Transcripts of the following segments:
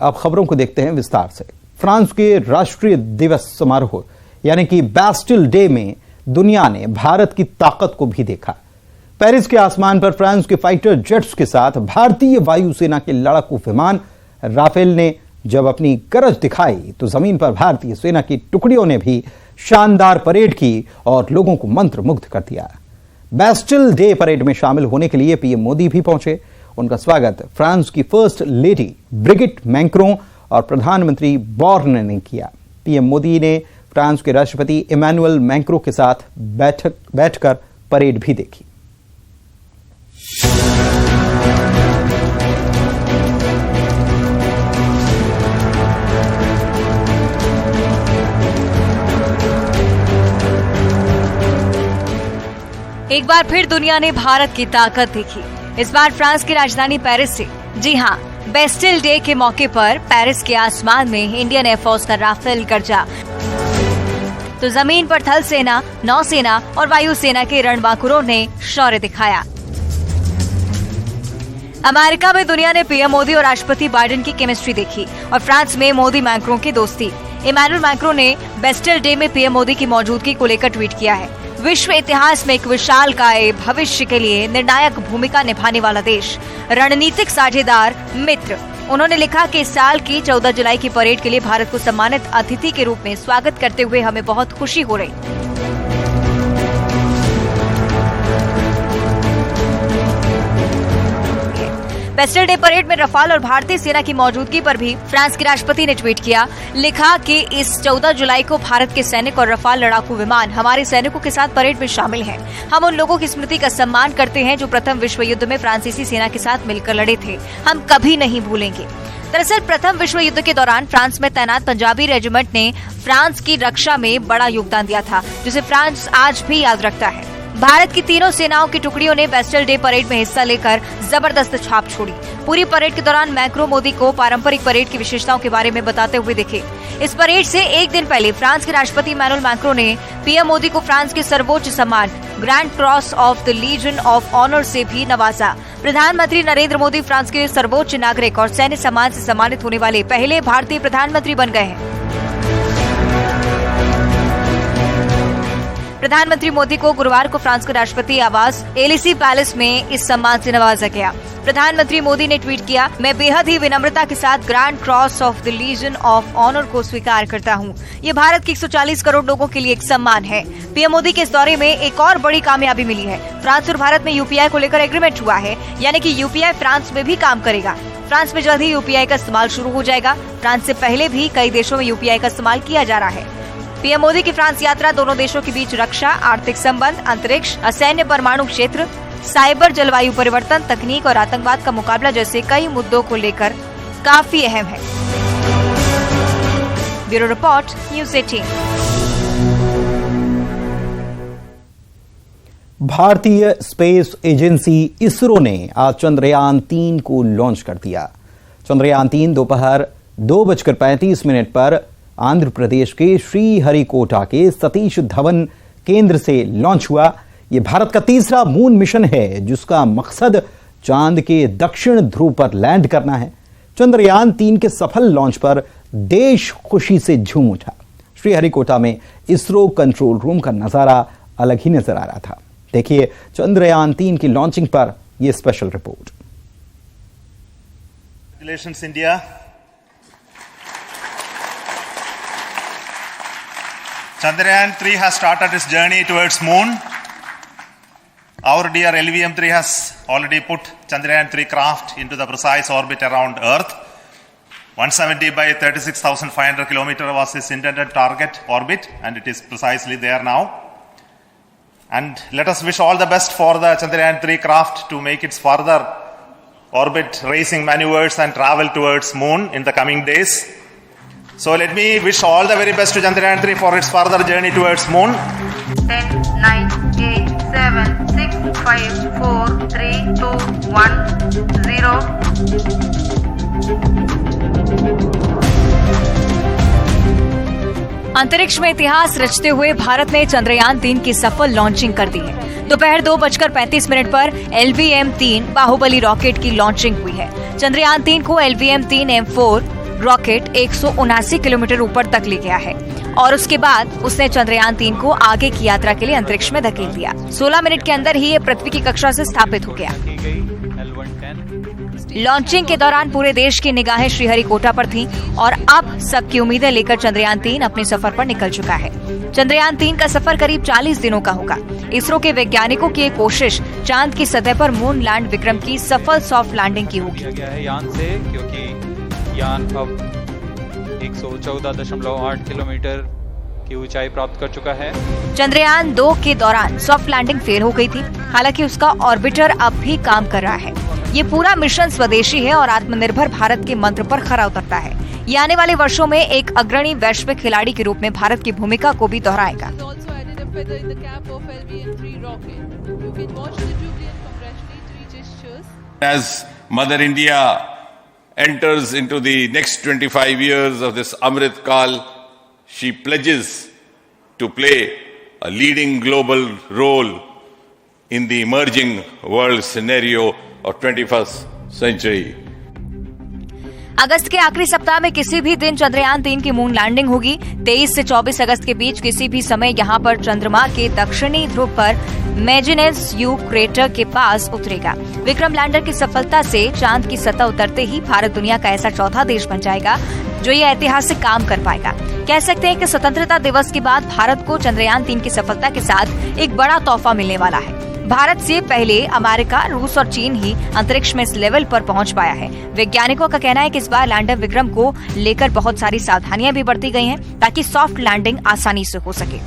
अब खबरों को देखते हैं विस्तार से। फ्रांस के राष्ट्रीय दिवस समारोह यानी कि बैस्टिल डे में दुनिया ने भारत की ताकत को भी देखा। पेरिस के आसमान पर फ्रांस के फाइटर जेट्स के साथ भारतीय वायुसेना के लड़ाकू विमान राफेल ने जब अपनी गरज दिखाई तो जमीन पर भारतीय सेना की टुकड़ियों ने भी शानदार परेड की और लोगों को मंत्रमुग्ध कर दिया। बैस्टिल डे परेड में शामिल होने के लिए पीएम मोदी भी पहुंचे। उनका स्वागत फ्रांस की फर्स्ट लेडी ब्रिगिट मैक्रों और प्रधानमंत्री बॉर्न ने किया। पीएम मोदी ने फ्रांस के राष्ट्रपति इमैनुअल मैक्रों के साथ बैठकर परेड भी देखी। एक बार फिर दुनिया ने भारत की ताकत देखी। इस बार फ्रांस की राजधानी पेरिस से, जी हां, बैस्टिल डे के मौके पर पेरिस के आसमान में इंडियन एयरफोर्स का राफेल गरजा तो जमीन पर थल सेना, नौसेना और वायुसेना के रणबांकुरों ने शौर्य दिखाया। अमेरिका में दुनिया ने पीएम मोदी और राष्ट्रपति बाइडेन की केमिस्ट्री देखी और फ्रांस में मोदी मैक्रों की दोस्ती। इमैनुअल मैक्रों ने बैस्टिल डे में पीएम मोदी की मौजूदगी को लेकर ट्वीट किया है। विश्व इतिहास में एक विशालकाय भविष्य के लिए निर्णायक भूमिका निभाने वाला देश, रणनीतिक साझेदार, मित्र। उन्होंने लिखा कि इस साल की 14 जुलाई की परेड के लिए भारत को सम्मानित अतिथि के रूप में स्वागत करते हुए हमें बहुत खुशी हो रही। बैस्टिल डे परेड में रफाल और भारतीय सेना की मौजूदगी पर भी फ्रांस के राष्ट्रपति ने ट्वीट किया। लिखा कि इस 14 जुलाई को भारत के सैनिक और रफाल लड़ाकू विमान हमारे सैनिकों के साथ परेड में शामिल हैं। हम उन लोगों की स्मृति का सम्मान करते हैं जो प्रथम विश्व युद्ध में फ्रांसीसी सेना के साथ मिलकर लड़े थे। हम कभी नहीं भूलेंगे। दरअसल प्रथम विश्व युद्ध के दौरान फ्रांस में तैनात पंजाबी रेजिमेंट ने फ्रांस की रक्षा में बड़ा योगदान दिया था, जिसे फ्रांस आज भी याद रखता है। भारत की तीनों सेनाओं की टुकड़ियों ने बैस्टिल डे परेड में हिस्सा लेकर जबरदस्त छाप छोड़ी। पूरी परेड के दौरान मैक्रो मोदी को पारंपरिक परेड की विशेषताओं के बारे में बताते हुए दिखे। इस परेड से एक दिन पहले फ्रांस के राष्ट्रपति इमैनुअल मैक्रों ने पीएम मोदी को फ्रांस के सर्वोच्च सम्मान Grand Cross of the Legion of Honour से भी नवाजा। प्रधानमंत्री नरेंद्र मोदी फ्रांस के सर्वोच्च नागरिक और सैन्य सम्मान से सम्मानित होने वाले पहले भारतीय प्रधानमंत्री बन गए हैं। प्रधानमंत्री मोदी को गुरुवार को फ्रांस के राष्ट्रपति आवास एलिसी पैलेस में इस सम्मान से नवाजा गया। प्रधानमंत्री मोदी ने ट्वीट किया, मैं बेहद ही विनम्रता के साथ Grand Cross of the Legion of Honour को स्वीकार करता हूं। ये भारत के 140 करोड़ लोगों के लिए एक सम्मान है। पीएम मोदी के इस दौरे में एक और बड़ी कामयाबी मिली है। फ्रांस और भारत में यूपीआई को लेकर एग्रीमेंट हुआ है, यानी कि यूपीआई फ्रांस में भी काम करेगा। फ्रांस में जल्द ही यूपीआई का इस्तेमाल शुरू हो जाएगा। फ्रांस से पहले भी कई देशों में यूपीआई का इस्तेमाल किया जा रहा है। पीएम मोदी की फ्रांस यात्रा दोनों देशों के बीच रक्षा, आर्थिक संबंध, अंतरिक्ष, असैन्य परमाणु क्षेत्र, साइबर, जलवायु परिवर्तन, तकनीक और आतंकवाद का मुकाबला जैसे कई मुद्दों को लेकर काफी अहम है। Bureau report, news 18। भारतीय स्पेस एजेंसी इसरो ने आज चंद्रयान 3 को लॉन्च कर दिया। चंद्रयान 3 दोपहर 2:35 पर आंध्र प्रदेश के श्रीहरिकोटा के सतीश धवन केंद्र से लॉन्च हुआ। यह भारत का तीसरा मून मिशन है जिसका मकसद चांद के दक्षिण ध्रुव पर लैंड करना है। चंद्रयान 3 के सफल लॉन्च पर देश खुशी से झूम उठा। श्रीहरिकोटा में इसरो कंट्रोल रूम का नजारा अलग ही नजर आ रहा था। देखिए चंद्रयान 3 की लॉन्चिंग पर यह special report. Congratulations, India. Chandrayaan 3 has started its journey towards moon. Our dear LVM-3 has already put Chandrayaan 3 craft into the precise orbit around Earth. 170 by 36,500 kilometers was its intended target orbit, and it is precisely there now. And let us wish all the best for the Chandrayaan 3 craft to make its further orbit racing maneuvers and travel towards moon in the coming days. So let me wish all the very best to Chandrayaan 3 for its further journey towards moon. 10, 9, 8, 7, 6, 5, 4, 3, 2, 1, 0. अंतरिक्ष में इतिहास रचते हुए भारत ने चंद्रयान 3 की सफल launching कर दी है। दोपहर 2:35 पर LVM-3 बाहुबली रॉकेट की लॉन्चिंग हुई है। चंद्रयान 3 को LVM-3 M4 रॉकेट 179 किलोमीटर ऊपर तक ले गया है और उसके बाद उसने चंद्रयान 3 को आगे की यात्रा के लिए अंतरिक्ष में धकेल दिया। 16 मिनट के अंदर ही ये पृथ्वी की कक्षा से स्थापित हो गया। लॉन्चिंग के दौरान पूरे देश की निगाहें श्रीहरिकोटा पर थीं और अब सबकी उम्मीदें लेकर चंद्रयान 3 अपने सफर पर निकल चुका है। चंद्रयान 3 का सफर करीब 40 दिनों का होगा। इसरो के वैज्ञानिकों की एक कोशिश चांद की सतह पर मून लैंड विक्रम की सफल सॉफ्ट लैंडिंग की होगी। किया गया है यान से, क्योंकि यान अब 114.8 किलोमीटर की ऊंचाई प्राप्त कर चुका है। चंद्रयान 2 के दौरान सॉफ्ट लैंडिंग फेल हो गई थी, हालांकि उसका ऑर्बिटर अब भी काम कर रहा है। ये पूरा मिशन स्वदेशी है और आत्मनिर्भर भारत के मंत्र पर खरा उतरता है। ये आने वाले वर्षों में एक अग्रणी वैश्विक खिलाड़ी के रूप में भारत की भूमिका को भी दोहराएगा। As Mother India enters into the next 25 years of this Amrit Kal, she pledges to play a leading global role in the emerging world scenario of 21st century. अगस्त के आखिरी सप्ताह में किसी भी दिन चंद्रयान 3 की मून लैंडिंग होगी। 23 से 24 अगस्त के बीच किसी भी समय यहां पर चंद्रमा के दक्षिणी ध्रुव पर मेजिनस यू क्रेटर के पास उतरेगा। विक्रम लैंडर की सफलता से चांद की सतह उतरते ही भारत दुनिया का ऐसा चौथा देश बन जाएगा जो ये ऐतिहासिक काम कर पाएगा। कह सकते हैं कि स्वतंत्रता दिवस के बाद भारत को चंद्रयान 3 की सफलता के साथ एक बड़ा तोहफा मिलने वाला है। भारत से पहले अमेरिका, रूस और चीन ही अंतरिक्ष में इस लेवल पर पहुंच पाया है। वैज्ञानिकों का कहना है कि इस बार लैंडर विक्रम को लेकर बहुत सारी सावधानियां भी बरती गई हैं ताकि सॉफ्ट लैंडिंग आसानी से हो सके।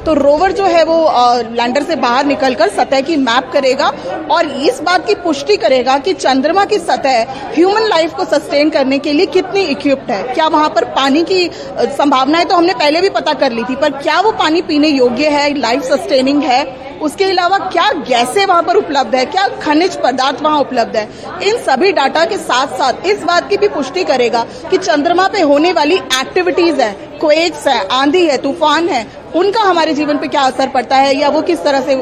तो रोवर जो है वो लैंडर से बाहर निकलकर सतह की मैप करेगा और इस बात की पुष्टि करेगा कि चंद्रमा की सतह ह्यूमन लाइफ को सस्टेन करने के लिए कितनी इक्विप्ड है। क्या वहां पर पानी की संभावना है तो हमने पहले भी पता कर ली थी, पर क्या वो पानी पीने योग्य है, लाइफ सस्टेनिंग है। उसके अलावा क्या गैसें वहां पर उपलब्ध है, क्या खनिज पदार्थ वहां उपलब्ध है। इन सभी डाटा के साथ साथ इस बात की भी पुष्टि करेगा कि चंद्रमा पे होने वाली एक्टिविटीज है, क्वेक्स है, आंधी है, तूफान है, उनका हमारे जीवन पे क्या असर पड़ता है या वो किस तरह से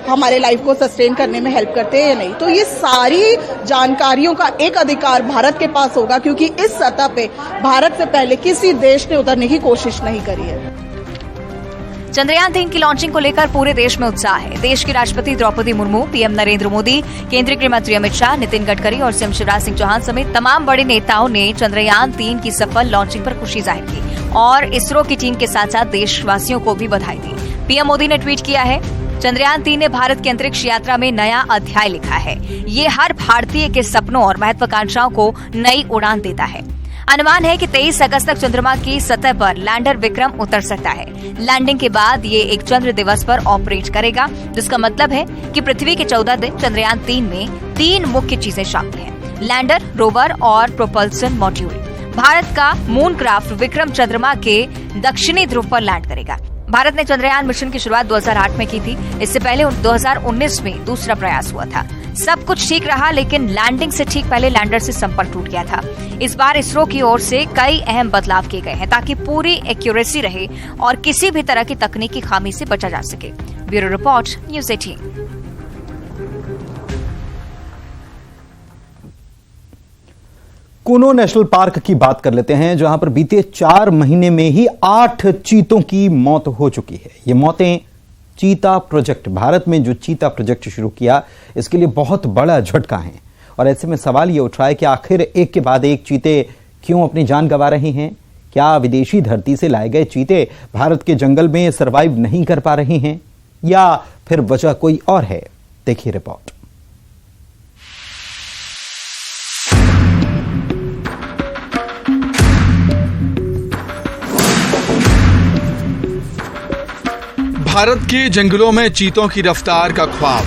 हमारे लाइफ को सस्टेन करने में हेल्प करते हैं या नहीं। तो ये सारी जानकारियों का एक अधिकार भारत के पास होगा, क्योंकि इस सतह पे भारत से पहले किसी देश ने उतरने की कोशिश नहीं करी है। चंद्रयान 3 की लॉन्चिंग को लेकर पूरे देश में उत्साह है। देश की राष्ट्रपति द्रौपदी मुर्मू, पीएम नरेंद्र मोदी, केंद्रीय गृह मंत्री अमित शाह, नितिन गडकरी और सीएम शिवराज सिंह चौहान समेत तमाम बड़े नेताओं ने चंद्रयान 3 की सफल लॉन्चिंग पर खुशी जाहिर की और इसरो की टीम के साथ साथ देशवासियों को भी बधाई दी। पीएम मोदी ने ट्वीट किया है, चंद्रयान 3 ने भारत की अंतरिक्ष यात्रा में नया अध्याय लिखा है। ये हर भारतीय के सपनों और महत्वाकांक्षाओं को नई उड़ान देता है। अनुमान है कि 23 अगस्त तक चंद्रमा की सतह पर लैंडर विक्रम उतर सकता है। लैंडिंग के बाद ये एक चंद्र दिवस पर ऑपरेट करेगा, जिसका मतलब है कि पृथ्वी के 14 दिन चंद्रयान 3 में 3 मुख्य चीजें शामिल हैं: लैंडर, रोवर और प्रोपल्सन मॉड्यूल। भारत का मून क्राफ्ट विक्रम चंद्रमा के दक्षिणी ध्रुव पर लैंड करेगा। भारत ने चंद्रयान मिशन की शुरुआत 2008 में की थी। इससे पहले 2019 में दूसरा प्रयास हुआ था। सब कुछ ठीक रहा, लेकिन लैंडिंग से ठीक पहले लैंडर से संपर्क टूट गया था। इस बार इसरो की ओर से कई अहम बदलाव किए गए हैं ताकि पूरी एक्यूरेसी रहे और किसी भी तरह की तकनीकी खामी से बचा जा सके। Bureau report, news 18। Kuno national park की बात कर लेते हैं, जहां पर बीते 4 महीने में ही 8 चीतों की मौत हो चुकी है। ये मौतें चीता प्रोजेक्ट, भारत में जो चीता प्रोजेक्ट शुरू किया, इसके लिए बहुत बड़ा झटका है। और ऐसे में सवाल ये उठ रहा है कि आखिर एक के बाद एक चीते क्यों अपनी जान गंवा रहे हैं? क्या विदेशी धरती से लाए गए चीते भारत के जंगल में सरवाइव नहीं कर पा रहे हैं, या फिर वजह कोई और है? देखिए रिपोर्ट। भारत के जंगलों में चीतों की रफ्तार का ख्वाब,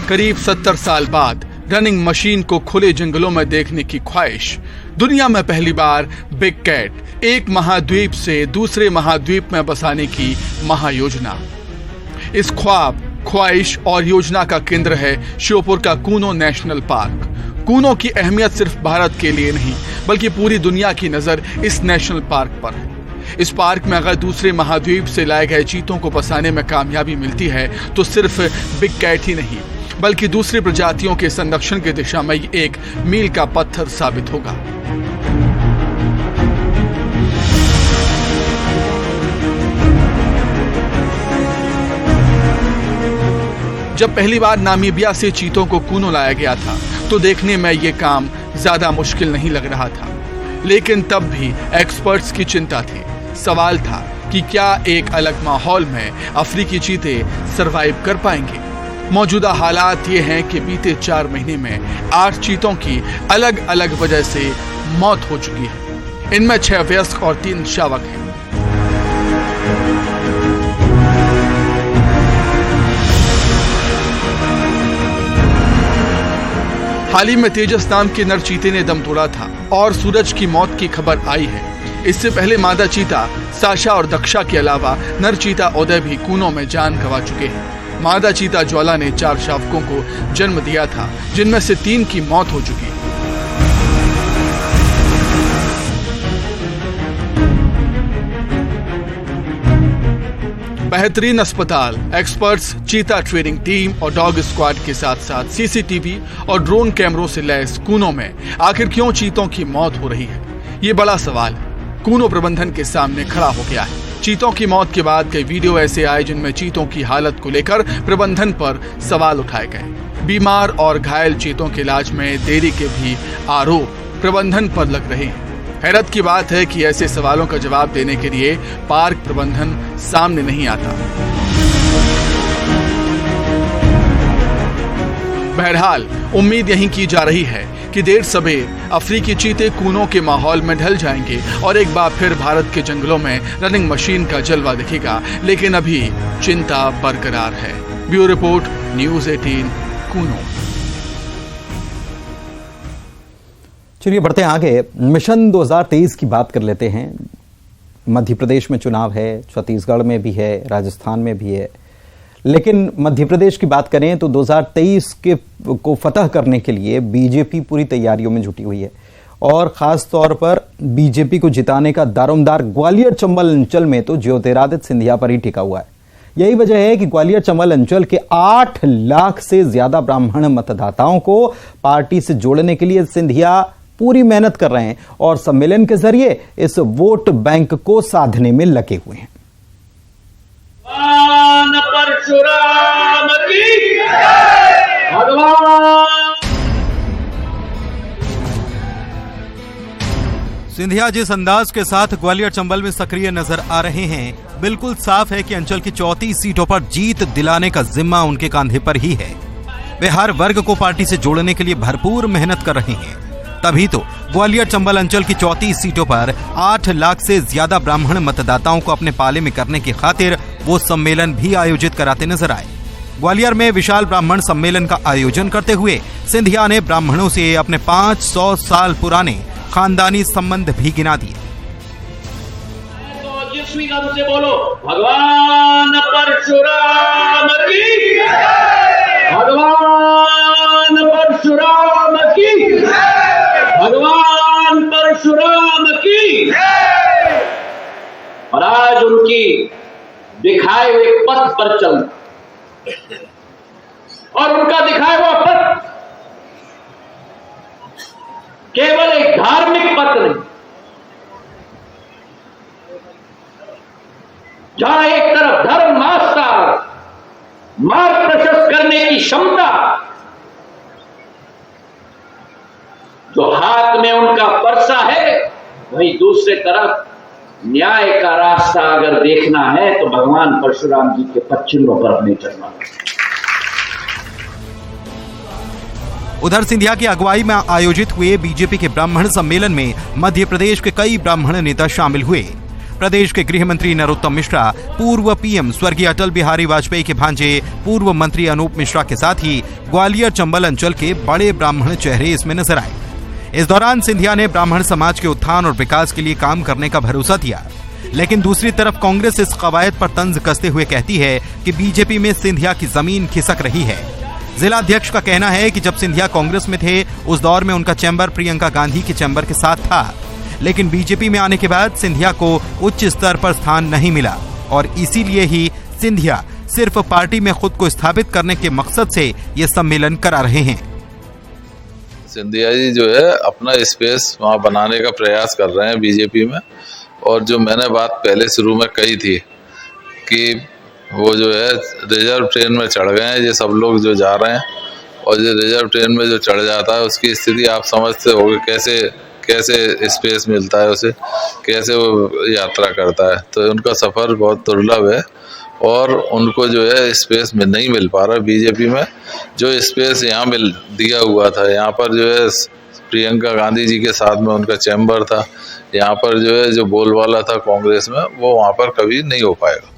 करीब 70 साल बाद रनिंग मशीन को खुले जंगलों में देखने की ख्वाहिश। दुनिया में पहली बार बिग कैट एक महाद्वीप से दूसरे महाद्वीप में बसाने की महायोजना। इस ख्वाब, ख्वाहिश और योजना का केंद्र है श्योपुर का कूनो नेशनल पार्क। कूनो की अहमियत सिर्फ भारत के लिए नहीं, बल्कि पूरी दुनिया की नजर इस नेशनल पार्क पर है। इस पार्क में अगर दूसरे महाद्वीप से लाए गए चीतों को बसाने में कामयाबी मिलती है तो सिर्फ बिग कैट ही नहीं, बल्कि दूसरी प्रजातियों के संरक्षण की दिशा में एक मील का पत्थर साबित होगा। जब पहली बार नामीबिया से चीतों को कूनो लाया गया था तो देखने में ये काम ज्यादा मुश्किल नहीं लग रहा था, लेकिन तब भी एक्सपर्ट्स की चिंता थी। सवाल था कि क्या एक अलग माहौल में अफ्रीकी चीते सरवाइव कर पाएंगे। मौजूदा हालात ये हैं कि बीते 4 महीने में 8 चीतों की अलग अलग वजह से मौत हो चुकी है। इनमें 6 वयस्क और 3 शावक हैं। हाल ही में तेजस नाम के नर चीते ने दम तोड़ा था और सूरज की मौत की खबर आई है। इससे पहले मादा चीता साशा और दक्षा के अलावा नर चीता उदय भी कूनों में जान गंवा चुके हैं। मादा चीता ज्वाला ने 4 शावकों को जन्म दिया था, जिनमें से 3 की मौत हो चुकी है। बेहतरीन अस्पताल, एक्सपर्ट्स, चीता ट्रेनिंग टीम और डॉग स्क्वाड के साथ साथ सीसीटीवी और ड्रोन कैमरों से लैस कूनों में आखिर क्यों चीतों की मौत हो रही है, ये बड़ा सवाल कूनो प्रबंधन के सामने खड़ा हो गया है। चीतों की मौत के बाद कई वीडियो ऐसे आए जिनमें चीतों की हालत को लेकर प्रबंधन पर सवाल उठाए गए। बीमार और घायल चीतों के इलाज में देरी के भी आरोप प्रबंधन पर लग रहे हैं। हैरत की बात है कि ऐसे सवालों का जवाब देने के लिए पार्क प्रबंधन सामने नहीं आता। बहरहाल उम्मीद यही की जा रही है कि देर सबेर अफ्रीकी चीते कूनों के माहौल में ढल जाएंगे और एक बार फिर भारत के जंगलों में रनिंग मशीन का जलवा दिखेगा, लेकिन अभी चिंता बरकरार है। Bureau report, news 18, Kuno. चलिए बढ़ते हैं आगे। मिशन 2023 की बात कर लेते हैं। मध्य प्रदेश में चुनाव है, छत्तीसगढ़ में भी है, राजस्थान में भी है, लेकिन मध्य प्रदेश की बात करें तो 2023 को फतह करने के लिए बीजेपी पूरी तैयारियों में जुटी हुई है और खास तौर पर बीजेपी को जिताने का दारोमदार ग्वालियर चंबल अंचल में तो ज्योतिरादित्य सिंधिया पर ही टिका हुआ है। यही वजह है कि ग्वालियर चंबल अंचल के 8 लाख से ज्यादा ब्राह्मण मतदाताओं को पार्टी से जोड़ने के लिए सिंधिया पूरी मेहनत कर रहे हैं और सम्मेलन के जरिए इस वोट बैंक को साधने में लगे हुए हैं। परशुराम की भगवान। सिंधिया जिस अंदाज के साथ ग्वालियर चंबल में सक्रिय नजर आ रहे हैं, बिल्कुल साफ है कि अंचल की 34 सीटों पर जीत दिलाने का जिम्मा उनके कांधे पर ही है। वे हर वर्ग को पार्टी से जोड़ने के लिए भरपूर मेहनत कर रहे हैं। तभी तो ग्वालियर चंबल अंचल की 34 सीटों पर 8 लाख से ज्यादा ब्राह्मण मतदाताओं को अपने पाले में करने की खातिर वो सम्मेलन भी आयोजित कराते नजर आए। ग्वालियर में विशाल ब्राह्मण सम्मेलन का आयोजन करते हुए सिंधिया ने ब्राह्मणों से अपने 500 साल पुराने खानदानी संबंध भी गिना दिए। तो जिसवी गम से बोलो, भगवान परशुराम की, भगवान परशुराम की, भगवान परशुराम की। और आज उनकी दिखाए हुए पथ पर चलना और उनका दिखाया हुआ पथ केवल एक धार्मिक पथ नहीं, जहां एक तरफ धर्म मार्ग प्रशस्त करने की क्षमता, जो हाथ में उनका परसा है, वहीं दूसरे तरफ न्याय का रास्ता अगर देखना है तो भगवान परशुराम जी के पच्चिमों पर अपने चलना। उधर सिंधिया की अगुवाई में आयोजित हुए बीजेपी के ब्राह्मण सम्मेलन में मध्य प्रदेश के कई ब्राह्मण नेता शामिल हुए। प्रदेश के गृह मंत्री नरोत्तम मिश्रा, पूर्व पीएम स्वर्गीय अटल बिहारी वाजपेयी के भांजे पूर्व मंत्री अनूप मिश्रा के साथ ही ग्वालियर चंबल अंचल के बड़े ब्राह्मण चेहरे इसमें नजर आए। इस दौरान सिंधिया ने ब्राह्मण समाज के उत्थान और विकास के लिए काम करने का भरोसा दिया, लेकिन दूसरी तरफ कांग्रेस इस कवायद पर तंज कसते हुए कहती है कि बीजेपी में सिंधिया की जमीन खिसक रही है। जिला अध्यक्ष का कहना है कि जब सिंधिया कांग्रेस में थे उस दौर में उनका चैम्बर प्रियंका गांधी के चैम्बर के साथ था, लेकिन बीजेपी में आने के बाद सिंधिया को उच्च स्तर पर स्थान नहीं मिला और इसीलिए ही सिंधिया सिर्फ पार्टी में खुद को स्थापित करने के मकसद से ये सम्मेलन करा रहे हैं। सिंधिया जी जो है अपना स्पेस वहाँ बनाने का प्रयास कर रहे हैं बीजेपी में, और जो मैंने बात पहले शुरू में कही थी कि वो जो है रिजर्व ट्रेन में चढ़ गए हैं, ये सब लोग जो जा रहे हैं, और जो रिजर्व ट्रेन में जो चढ़ जाता है उसकी स्थिति आप समझते होगे कैसे स्पेस मिलता है उसे, कैसे वो यात्रा करता है। तो उनका सफ़र बहुत दुर्लभ है और उनको जो है स्पेस में नहीं मिल पा रहा। बीजेपी में जो स्पेस यहाँ मिल दिया हुआ था, यहाँ पर जो है प्रियंका गांधी जी के साथ में उनका चैम्बर था, यहाँ पर जो है जो बोलबाला था कांग्रेस में, वो वहाँ पर कभी नहीं हो पाएगा।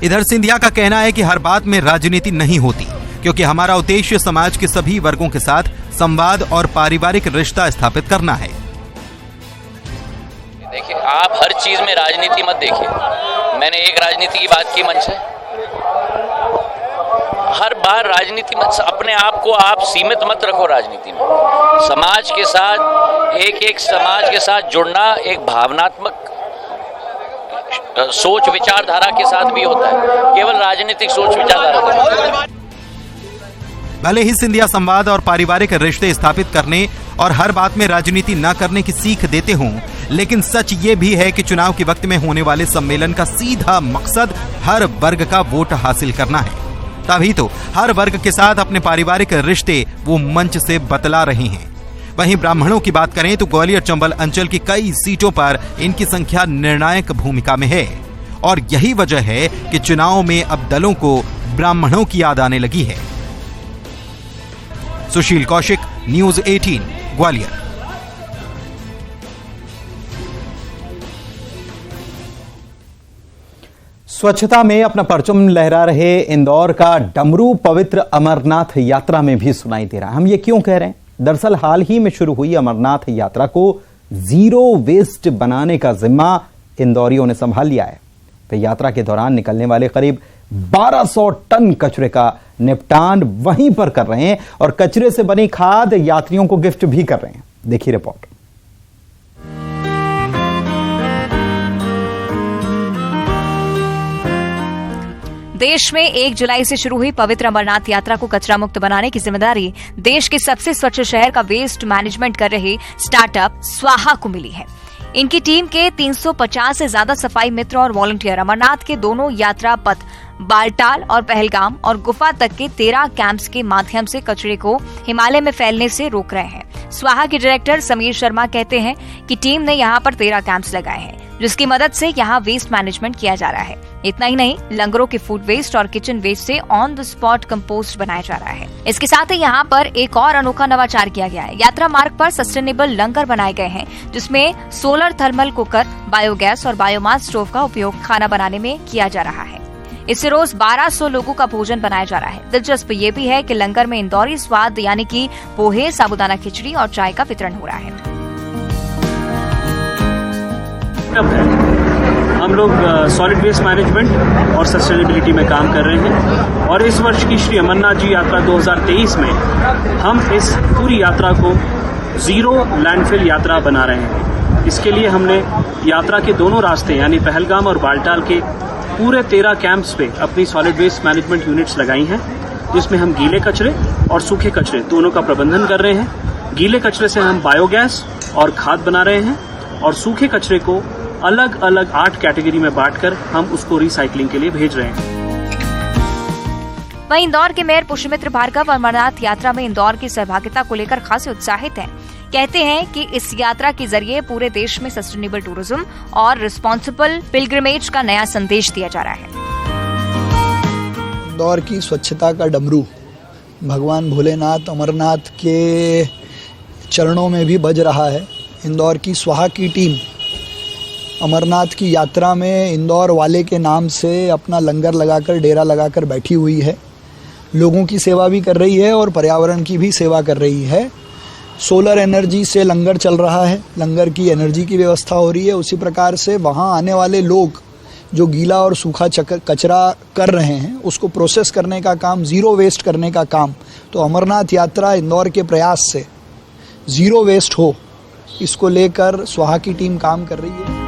इधर सिंधिया का कहना है कि हर बात में राजनीति नहीं होती, क्योंकि हमारा उद्देश्य समाज के सभी वर्गों के साथ संवाद और पारिवारिक रिश्ता स्थापित करना है। देखिए, आप हर चीज में राजनीति मत देखिए। मैंने एक राजनीति की बात की मन से, हर बार राजनीति मत, अपने आप को आप सीमित मत रखो राजनीति में। समाज के साथ एक समाज के साथ जुड़ना एक भावनात्मक सोच विचारधारा के साथ भी होता है, केवल राजनीतिक सोच विचारधारा। भले ही सिंधिया संवाद और पारिवारिक रिश्ते स्थापित करने और हर बात में राजनीति न करने की सीख देते हों, लेकिन सच ये भी है कि चुनाव के वक्त में होने वाले सम्मेलन का सीधा मकसद हर वर्ग का वोट हासिल करना है। तभी तो हर वर्ग के साथ अपने पारिवारिक रिश्ते वो मंच से बतला रहे हैं। वहीं ब्राह्मणों की बात करें तो ग्वालियर चंबल अंचल की कई सीटों पर इनकी संख्या निर्णायक भूमिका में है, और यही वजह है कि चुनाव में अब दलों को ब्राह्मणों की याद आने लगी है। सुशील कौशिक, न्यूज़ 18, ग्वालियर। स्वच्छता में अपना परचम लहरा रहे इंदौर का डमरू पवित्र अमरनाथ यात्रा में भी सुनाई दे रहा है। हम ये क्यों कह रहे हैं? दरअसल हाल ही में शुरू हुई अमरनाथ यात्रा को जीरो वेस्ट बनाने का जिम्मा इंदौरियों ने संभाल लिया है। वे यात्रा के दौरान निकलने वाले करीब 1200 टन कचरे का निपटान वहीं पर कर रहे हैं और कचरे से बनी खाद यात्रियों को गिफ्ट भी कर रहे हैं। देखिए रिपोर्ट। देश में 1 जुलाई से शुरू हुई पवित्र अमरनाथ यात्रा को कचरा मुक्त बनाने की जिम्मेदारी देश के सबसे स्वच्छ शहर का वेस्ट मैनेजमेंट कर रहे स्टार्टअप स्वाहा को मिली है। इनकी टीम के 350 से ज्यादा सफाई मित्र और वॉलंटियर अमरनाथ के दोनों यात्रा पथ बालटाल और पहलगाम और गुफा तक के 13 कैंप्स के माध्यम से कचरे को हिमालय में फैलने से रोक रहे हैं। स्वाहा के डायरेक्टर समीर शर्मा कहते हैं कि टीम ने यहां पर 13 कैंप्स लगाए हैं, जिसकी मदद से यहां वेस्ट मैनेजमेंट किया जा रहा है। इतना ही नहीं, लंगरों के फूड वेस्ट और किचन वेस्ट से ऑन द स्पॉट कंपोस्ट बनाया जा रहा है। इसके साथ ही यहां पर एक और अनोखा नवाचार किया गया है। यात्रा मार्ग पर सस्टेनेबल लंगर बनाए गए हैं, जिसमें सोलर थर्मल कुकर, बायोगैस और बायोमास स्टोव का उपयोग खाना बनाने में किया जा रहा है। इससे रोज 1200 लोगों का भोजन बनाया जा रहा है। दिलचस्प ये भी है कि लंगर में इंदौरी स्वाद यानी कि पोहे, साबुदाना खिचड़ी और चाय का वितरण हो रहा है। हम लोग सॉलिड वेस्ट मैनेजमेंट और सस्टेनेबिलिटी में काम कर रहे हैं और इस वर्ष की श्री अमरनाथ जी यात्रा 2023 में हम इस पूरी यात्रा को जीरो लैंडफिल यात्रा बना रहे हैं। इसके लिए हमने यात्रा के दोनों रास्ते यानी पहलगाम और बालटाल के पूरे 13 कैंप्स पे अपनी सॉलिड वेस्ट मैनेजमेंट यूनिट्स लगाई हैं, जिसमें हम गीले कचरे और सूखे कचरे दोनों का प्रबंधन कर रहे हैं। गीले कचरे से हम बायोगैस और खाद बना रहे हैं और सूखे कचरे को अलग अलग 8 कैटेगरी में बांटकर हम उसको रिसाइकलिंग के लिए भेज रहे हैं। वहीं इंदौर के मेयर पुष्यमित्र भार्गव अमरनाथ यात्रा में इंदौर की सहभागिता को लेकर खासे उत्साहित हैं। कहते हैं कि इस यात्रा के जरिए पूरे देश में सस्टेनेबल टूरिज्म और रिस्पॉन्सिबल पिलग्रिमेज का नया संदेश दिया जा रहा है। इंदौर की स्वच्छता का डमरू भगवान भोलेनाथ अमरनाथ के चरणों में भी बज रहा है। इंदौर की स्वाहा की टीम अमरनाथ की यात्रा में इंदौर वाले के नाम से अपना लंगर लगाकर, डेरा लगाकर बैठी हुई है। लोगों की सेवा भी कर रही है और पर्यावरण की भी सेवा कर रही है। सोलर एनर्जी से लंगर चल रहा है, लंगर की एनर्जी की व्यवस्था हो रही है। उसी प्रकार से वहाँ आने वाले लोग जो गीला और सूखा कचरा कर रहे हैं उसको प्रोसेस करने का काम, ज़ीरो वेस्ट करने का काम, तो अमरनाथ यात्रा इंदौर के प्रयास से ज़ीरो वेस्ट हो, इसको लेकर स्वाहा की टीम काम कर रही है।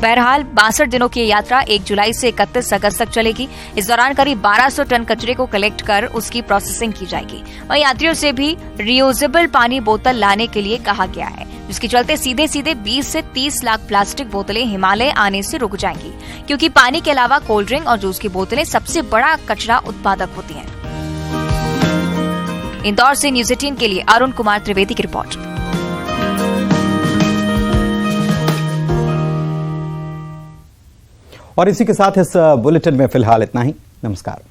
बहरहाल 62 दिनों की यात्रा 1 जुलाई से 31 अगस्त तक चलेगी। इस दौरान करीब 1200 टन कचरे को कलेक्ट कर उसकी प्रोसेसिंग की जाएगी। वहीं यात्रियों से भी रियूजेबल पानी बोतल लाने के लिए कहा गया है, जिसके चलते सीधे 20 से 30 लाख प्लास्टिक बोतलें हिमालय आने से रुक जाएंगी, क्योंकि पानी के अलावा कोल्ड ड्रिंक और जूस की बोतलें सबसे बड़ा कचरा उत्पादक होती हैं। इंदौर से न्यूज़ 18 के लिए अरुण कुमार त्रिवेदी की रिपोर्ट। और इसी के साथ इस बुलेटिन में फिलहाल इतना ही। नमस्कार।